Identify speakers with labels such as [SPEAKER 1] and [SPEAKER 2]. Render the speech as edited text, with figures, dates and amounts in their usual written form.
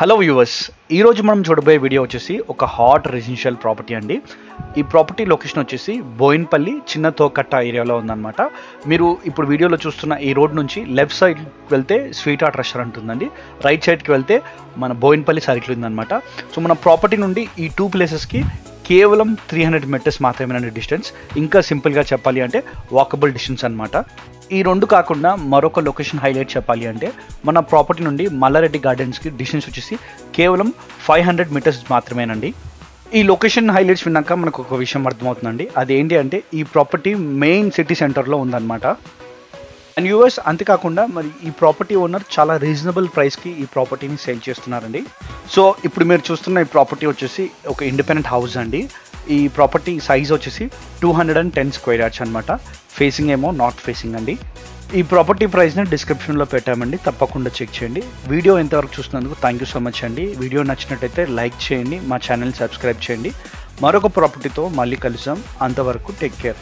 [SPEAKER 1] Hello viewers, ఈరోజు మనం చూడబోయే వీడియో వచ్చేసి ఒక హాట్ రెసిడెన్షియల్ ప్రాపర్టీ అండి. ఈ ప్రాపర్టీ లొకేషన్ వచ్చేసి బోయిన్పల్లి చిన్న తోకట్ట ఏరియాలో ఉందన్నమాట. మీరు ఇప్పుడు వీడియోలో చూస్తున్న ఈ రోడ్ నుంచి లెఫ్ట్ సైడ్కి వెళ్తే స్వీట్ హార్ట్ రెస్టారెంట్ ఉందండి. రైట్ సైడ్కి వెళ్తే మన బోయిన్పల్లి సర్కిల్ ఉందన్నమాట. సో మన ప్రాపర్టీ నుండి ఈ టూ ప్లేసెస్కి కేవలం 300 మీటర్స్ మాత్రమేనండి డిస్టెన్స్. ఇంకా సింపుల్గా చెప్పాలి అంటే వాకబుల్ డిస్టెన్స్ అనమాట. ఈ రెండు కాకుండా మరొక లొకేషన్ హైలైట్ చెప్పాలి అంటే మన ప్రాపర్టీ నుండి మల్లారెడ్డి గార్డెన్స్కి డిస్టెన్స్ వచ్చేసి కేవలం 500 మీటర్స్ మాత్రమేనండి. ఈ లొకేషన్ హైలైట్స్ విన్నాక మనకు ఒక విషయం అర్థమవుతుందండి. అదేంటి అంటే ఈ ప్రాపర్టీ మెయిన్ సిటీ సెంటర్లో ఉందన్నమాట. అండ్ యూఎస్ అంతేకాకుండా మరి ఈ ప్రాపర్టీ ఓనర్ చాలా రీజనబుల్ ప్రైస్కి ఈ ప్రాపర్టీని సేల్ చేస్తున్నారండి. సో ఇప్పుడు మీరు చూస్తున్న ఈ ప్రాపర్టీ వచ్చేసి ఒక ఇండిపెండెంట్ హౌస్ అండి. ఈ ప్రాపర్టీ సైజ్ వచ్చేసి 210 స్క్వేర్ యార్డ్స్ అనమాట. ఫేసింగ్ ఏమో నార్త్ ఫేసింగ్ అండి. ఈ ప్రాపర్టీ ప్రైస్ని డిస్క్రిప్షన్లో పెట్టామండి, తప్పకుండా చెక్ చేయండి. వీడియో ఎంతవరకు చూసినందుకు థ్యాంక్ యూ సో మచ్ అండి. వీడియో నచ్చినట్టయితే లైక్ చేయండి, మా ఛానల్ని సబ్స్క్రైబ్ చేయండి. మరొక ప్రాపర్టీతో మళ్ళీ కలుద్దాం. అంతవరకు టేక్ కేర్.